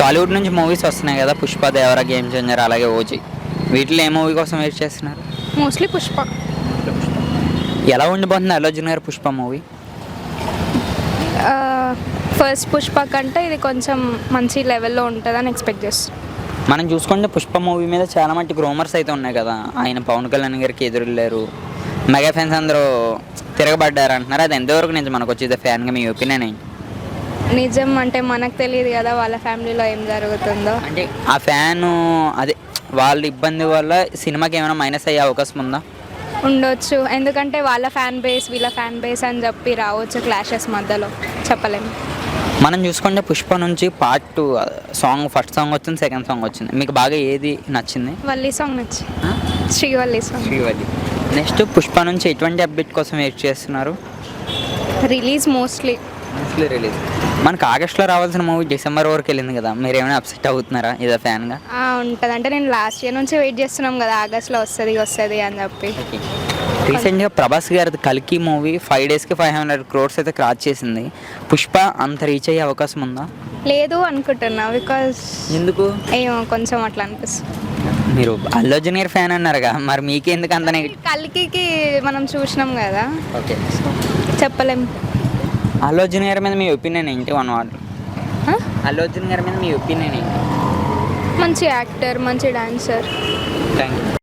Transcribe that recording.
టాలీవుడ్ నుంచి మూవీస్ వస్తున్నాయి కదా, పుష్ప, దేవర, గేమ్ చేంజర్, అలాగే ఓజీ. వీటిలో ఏ మూవీ కోసం వెయిట్ చేస్తున్నారు? మోస్ట్లీ పుష్ప. ఎలా ఉండిపోతుంది అల్లు అర్జున్ గారి పుష్ప మూవీ? ఫస్ట్ పుష్ప కంటే ఇది కొంచెం మంచి లెవెల్లో ఉంటుందని ఎక్స్పెక్ట్ చేస్తాను. మనం చూసుకుంటే పుష్ప మూవీ మీద చాలా మట్టుకు రూమర్స్ అయితే ఉన్నాయి కదా, ఆయన పవన్ కళ్యాణ్ గారికి ఎదురెళ్ళారు, మెగా ఫ్యాన్స్ అందరూ తిరగబడ్డారు అంటున్నారు. అది ఎంతవరకు నిజం? మనకు వచ్చేది ఫ్యాన్గా మీ ఒపీనియన్ ఏంటి? నిజం అంటే మనకు తెలియదు కదా వాళ్ళ ఫ్యామిలీలో ఏం జరుగుతుందో. అంటే ఆ ఫ్యాను అదే వాళ్ళ ఇబ్బంది వల్ల సినిమాకి ఏమైనా మైనస్ అయ్యే అవకాశం ఉందా? ఉండొచ్చు, ఎందుకంటే వాళ్ళ ఫ్యాన్ బేస్ వీళ్ళ ఫ్యాన్ బేస్ అని చెప్పి రావచ్చు క్లాషెస్ మధ్యలో, చెప్పలేము. మనం చూసుకుంటే పుష్ప నుంచి పార్ట్ 2 సాంగ్, ఫస్ట్ సాంగ్ వచ్చింది, సెకండ్ సాంగ్ వచ్చింది. మీకు బాగా ఏది నచ్చింది? వల్లి సాంగ్ నచ్చి, శ్రీవల్లి సాంగ్. శ్రీవల్లి. నెక్స్ట్ పుష్ప నుంచి ఎటువంటి అప్డేట్ కోసం వెయిట్ చేస్తున్నారు? Release mostly release. మనకు ఆగస్ట్లో రావాల్సిన మూవీ డిసెంబర్ వరకు వెళ్ళింది కదా, మీరు ఏమైనా అప్సెట్ అవుతున్నారా ఇదే ఫ్యాన్గా? ఉంటుంది, అంటే నేను లాస్ట్ ఇయర్ నుంచి వెయిట్ చేస్తున్నాం కదా, ఆగస్ట్లో వస్తుంది అని చెప్పి. రీసెంట్గా ప్రభాస్ గారి కల్కి మూవీ 5 డేస్కి 500 crores అయితే క్రాస్ చేసింది. పుష్ప అంత రీచ్ అయ్యే అవకాశం ఉందా? లేదు అనుకుంటున్నా, బికాజ్ ఎందుకు? ఏమో కొంచెం అట్లా అనిపిస్తుంది. మీరు అల్లు అర్జున్ గారి ఫ్యాన్ అన్నారుగా, మరి మీకెందుకు అంత కల్కి మనం చూసినాం కదా, ఓకే చెప్పలేం. అల్లు అర్జున్ గారి మీద మీ ఒపీనియన్ ఏంటి? 1 word. అల్లు అర్జున్ గారి మీద మీ ఒపీనియన్ ఏంటి? మంచి యాక్టర్, మంచి డాన్సర్. Thank you.